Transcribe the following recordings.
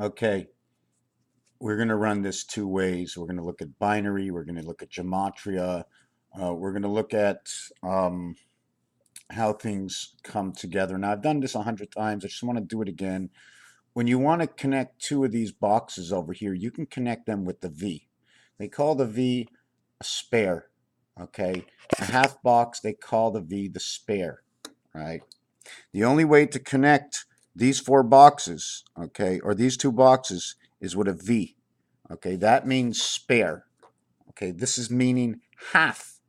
Okay, we're going to run this two ways. We're going to look at binary. We're going to look at gematria. We're going to look at how things come together. Now, I've done this 100 times. I just want to do it again. When you want to connect two of these boxes over here, you can connect them with the V. They call the V a spare. Okay, a half box, they call the V the spare. Right. The only way to connect these four boxes, okay, or these two boxes, is with a V. Okay, that means spare. Okay, this is meaning half.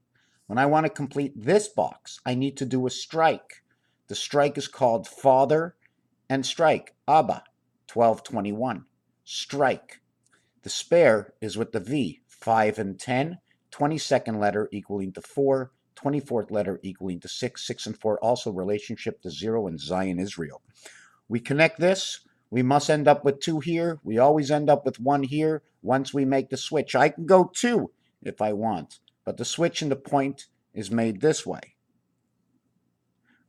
When I want to complete this box, I need to do a strike. The strike is called father and strike. Abba, 1221. Strike. The spare is with the V, 5 and 10, 22nd letter equaling to 4, 24th letter equaling to 6, 6 and 4 also relationship to 0 in Zion, Israel. We connect this, we must end up with 2 here. We always end up with 1 here once we make the switch. I can go 2 if I want, but the switch and the point is made this way.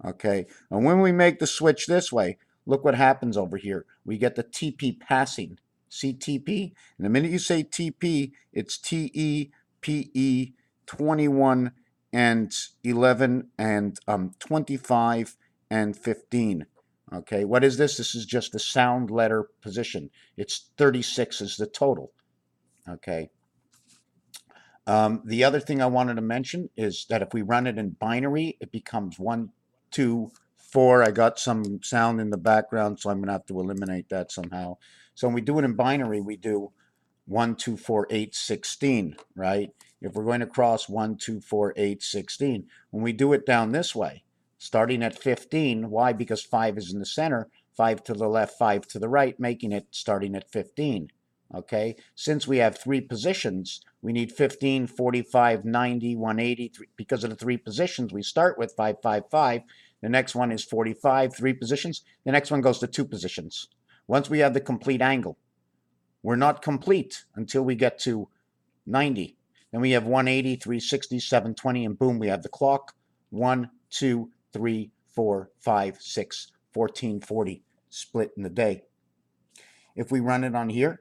Okay, and when we make the switch this way, look what happens over here. We get the TP passing. See TP? And the minute you say TP, it's TE, 21 and 11 and 25 and 15. Okay, what is this? This is just the sound letter position. It's 36 is the total. Okay. The other thing I wanted to mention is that if we run it in binary, it becomes 1, 2, 4. I got some sound in the background, so I'm going to have to eliminate that somehow. So when we do it in binary, we do 1, 2, 4, 8, 16, right? If we're going to cross 1, 2, 4, 8, 16, when we do it down this way, starting at 15, why? Because 5 is in the center, 5 to the left, 5 to the right, making it starting at 15. Okay, since we have 3 positions, we need 15, 45, 90, 180. Because of the 3 positions, we start with 5, 5, 5. The next one is 45, 3 positions. The next one goes to 2 positions. Once we have the complete angle, we're not complete until we get to 90. Then we have 180, 360, 720, and boom, we have the clock. 1, 2, 3, 4, 5, 6, 14, 40 split in the day. If we run it on here,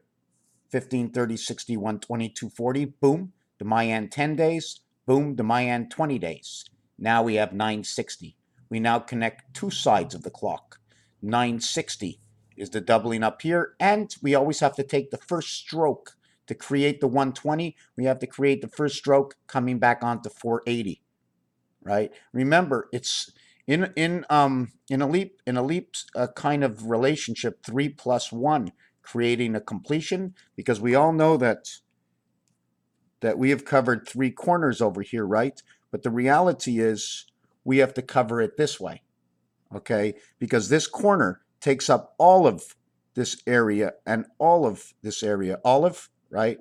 15, 30, 60, 120, 240, boom, the Mayan 10 days, boom, the Mayan 20 days. Now we have 960. We now connect 2 sides of the clock. 960 is the doubling up here, and we always have to take the first stroke. To create the 120, we have to create the first stroke coming back onto 480, right? Remember, it's in a leap kind of relationship, 3 plus 1, creating a completion, because we all know that we have covered 3 corners over here, right? But the reality is we have to cover it this way, okay? Because this corner takes up all of this area and all of this area. Olive, right?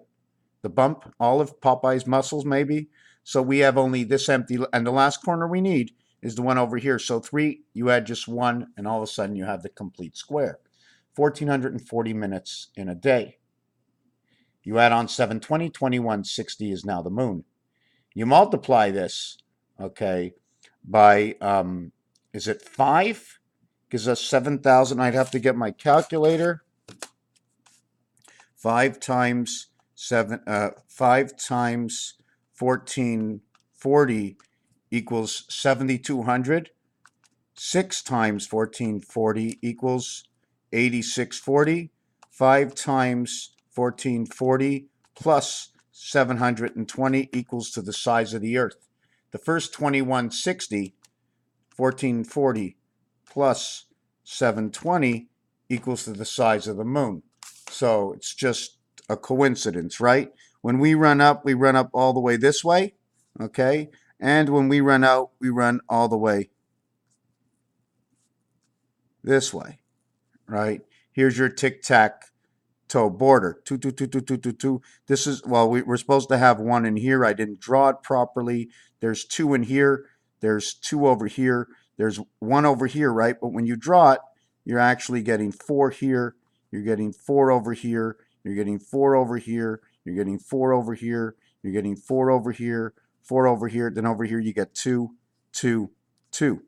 The bump, olive, Popeye's muscles maybe. So we have only this empty, and the last corner we need is the one over here. So 3, you add just 1, and all of a sudden you have the complete square. 1,440 minutes in a day. You add on 720, 2160 is now the moon. You multiply this, okay, by, is it 5? Gives us 7,000. I'd have to get my calculator. 5 times 5 times 1440 equals 7,200. 6 times 1440 equals 8640. 5 times 1440 plus 720 equals to the size of the earth. The first 2160, 1440 plus 720 equals to the size of the moon. So it's just a coincidence, right? When we run up all the way this way, okay? And when we run out, we run all the way this way, right? Here's your tic-tac-toe border. 2, 2, 2, 2, 2, 2, 2. This is, well, we're supposed to have 1 in here. I didn't draw it properly. There's 2 in here. There's 2 over here. There's 1 over here, right? But when you draw it, you're actually getting 4 here. You're getting 4 over here. You're getting 4 over here. You're getting 4 over here. You're getting 4 over here. 4 over here. Then over here you get 2, 2, 2.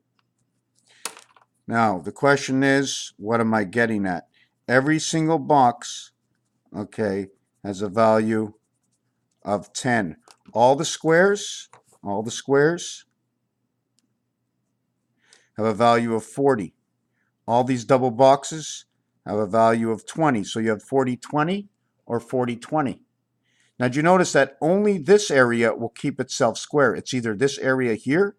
Now, the question is, what am I getting at? Every single box, okay, has a value of 10. All the squares have a value of 40. All these double boxes have a value of 20. So you have 40-20 or 40-20. Now, do you notice that only this area will keep itself square? It's either this area here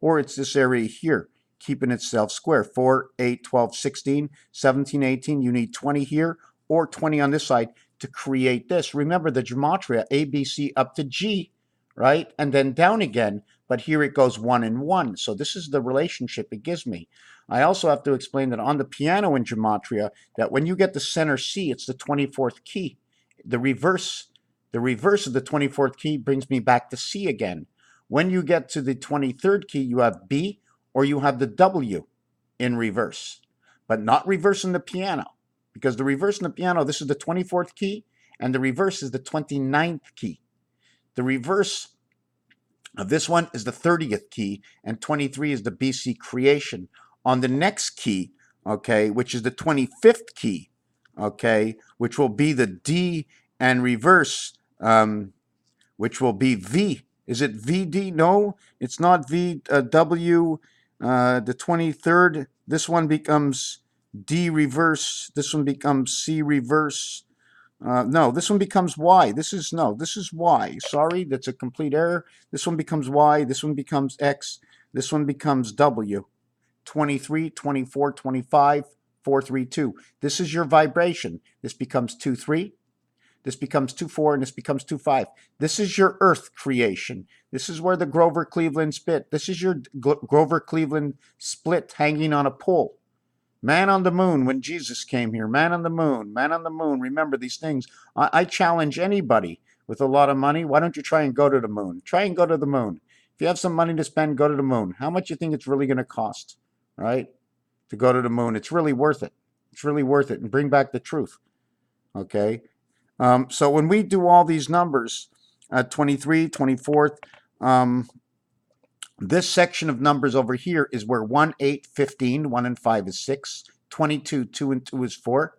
or it's this area here, keeping itself square. 4, 8, 12, 16, 17, 18. You need 20 here or 20 on this side to create this. Remember the gematria, A, B, C up to G, right? And then down again. But here it goes 1 and 1. So this is the relationship it gives me. I also have to explain that on the piano in gematria, that when you get the center C, it's the 24th key. The reverse of the 24th key brings me back to C again. When you get to the 23rd key, you have B or you have the W in reverse, but not reverse in the piano, because the reverse in the piano, this is the 24th key, and the reverse is the 29th key. The reverse of this one is the 30th key, and 23 is the BC creation. On the next key, okay, which is the 25th key, okay, which will be the D and reverse, which will be V. Is it VD? No, it's not V. W. The 23rd. This one becomes D reverse. This one becomes C reverse. No, this one becomes Y. This is Y. Sorry, that's a complete error. This one becomes Y. This one becomes X. This one becomes W. 23, 24, 25, 4, 3, 2. This is your vibration. This becomes 2, 3. This becomes 2-4, and this becomes 2-5. This is your Earth creation. This is where the Grover Cleveland split. This is your Grover Cleveland split hanging on a pole. Man on the moon when Jesus came here. Man on the moon. Man on the moon. Remember these things. I challenge anybody with a lot of money. Why don't you try and go to the moon? Try and go to the moon. If you have some money to spend, go to the moon. How much do you think it's really going to cost, right, to go to the moon? It's really worth it. It's really worth it. And bring back the truth, okay? So when we do all these numbers, 23, 24th, this section of numbers over here is where 1, 8, 15, 1 and 5 is 6, 22, 2 and 2 is 4,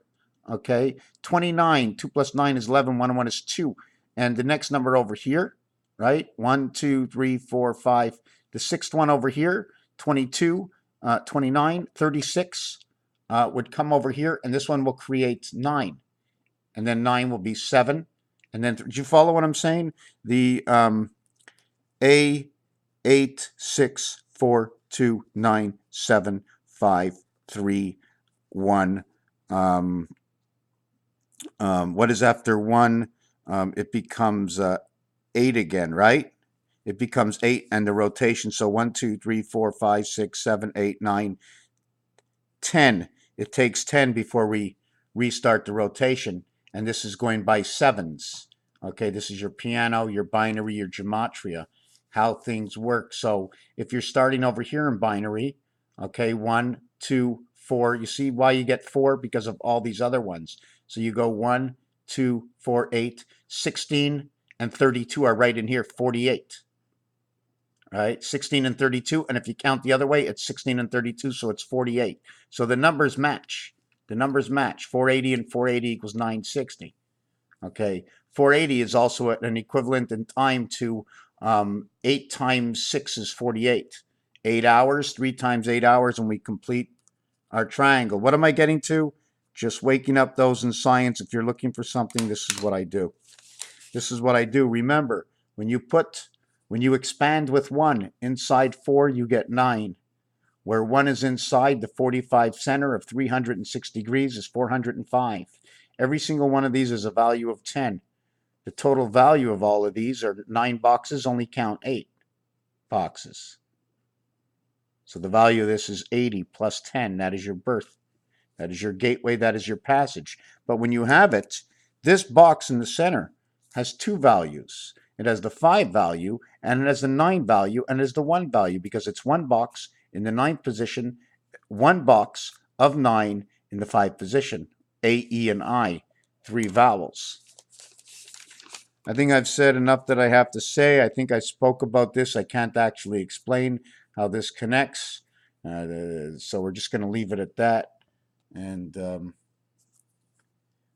okay? 29, 2 plus 9 is 11, 1 and 1 is 2. And the next number over here, right? 1, 2, 3, 4, 5. The sixth one over here, 22, 29, 36 would come over here, and this one will create 9. And then 9 will be 7. And then, do you follow what I'm saying? The A, 8, 6, 4, 2, 9, 7, 5, 3, 1. What is after 1? It becomes 8 again, right? It becomes 8 and the rotation. So 1, 2, 3, 4, 5, 6, 7, 8, 9, 10. It takes 10 before we restart the rotation. And this is going by sevens. Okay, this is your piano, your binary, your gematria, how things work. So if you're starting over here in binary, okay, 1, 2, 4, you see why you get 4? Because of all these other ones. So you go 1, 2, 4, 8, 16, and 32 are right in here, 48. Right, 16 and 32. And if you count the other way, it's 16 and 32, so it's 48. So the numbers match. The numbers match. 480 and 480 equals 960. Okay, 480 is also an equivalent in time to 8 times 6 is 48. 8 hours, 3 times 8 hours, and we complete our triangle. What am I getting to? Just waking up those in science. If you're looking for something, this is what I do. This is what I do. Remember, when you expand with 1 inside 4, you get 9. Where 1 is inside the 45 center of 360 degrees is 405. Every single one of these is a value of 10. The total value of all of these are 9 boxes, only count 8 boxes. So the value of this is 80 plus 10. That is your birth. That is your gateway. That is your passage. But when you have it, this box in the center has 2 values. It has the 5 value, and it has the 9 value, and it has the 1 value, because it's 1 box in the 9th position, 1 box of 9 in the 5th position. A, E, and I, 3 vowels. I think I've said enough that I have to say. I think I spoke about this. I can't actually explain how this connects. So we're just going to leave it at that. And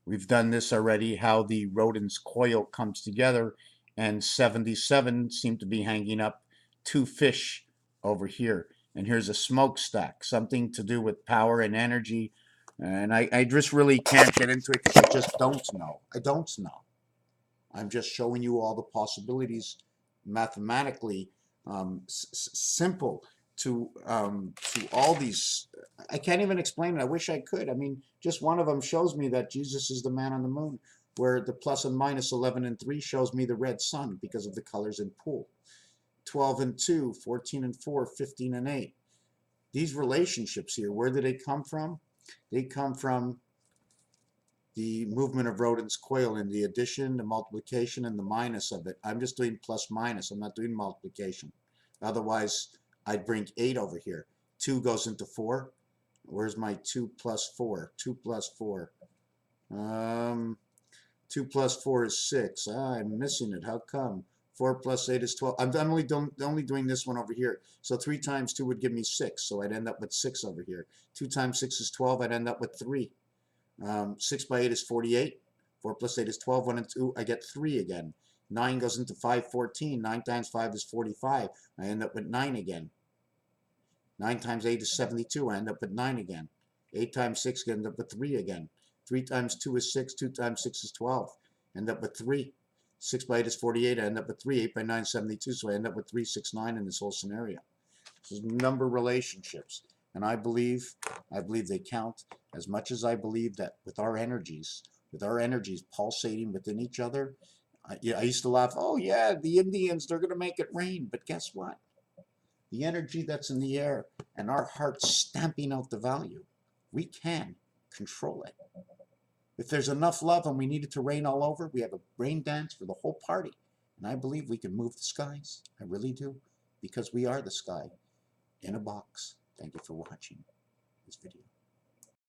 We've done this already, how the Rodin's coil comes together, and 77 seem to be hanging up two fish over here. And here's a smokestack, something to do with power and energy. And I just really can't get into it because I just don't know. I don't know. I'm just showing you all the possibilities mathematically, simple to all these. I can't even explain it. I wish I could. I mean, just one of them shows me that Jesus is the man on the moon, where the plus and minus 11 and 3 shows me the red sun because of the colors in pool. 12 and 2, 14 and 4, 15 and 8. These relationships here, where do they come from? They come from the movement of Rodin's coil and the addition, the multiplication, and the minus of it. I'm just doing plus minus. I'm not doing multiplication. Otherwise, I'd bring 8 over here. 2 goes into 4. Where's my 2 plus 4? 2 plus 4. 2 plus 4 is 6. I'm missing it. How come? 4 plus 8 is 12. I'm only doing this one over here. So 3 times 2 would give me 6. So I'd end up with 6 over here. 2 times 6 is 12. I'd end up with 3. 6 by 8 is 48. 4 plus 8 is 12. 1 and 2, I get 3 again. 9 goes into 5, 14. 9 times 5 is 45. I end up with 9 again. 9 times 8 is 72. I end up with 9 again. 8 times 6, I end up with 3 again. 3 times 2 is 6. 2 times 6 is 12. End up with 3. 6 by 8 is 48. I end up with 3. 8 by 9 is 72. So I end up with 3, 6, 9 in this whole scenario. This is number relationships. And I believe they count as much as I believe that with our energies pulsating within each other. I used to laugh, oh yeah, the Indians, they're going to make it rain. But guess what? The energy that's in the air and our hearts stamping out the value, we can control it. If there's enough love and we need it to rain all over, we have a rain dance for the whole party. And I believe we can move the skies. I really do. Because we are the sky in a box. Thank you for watching this video.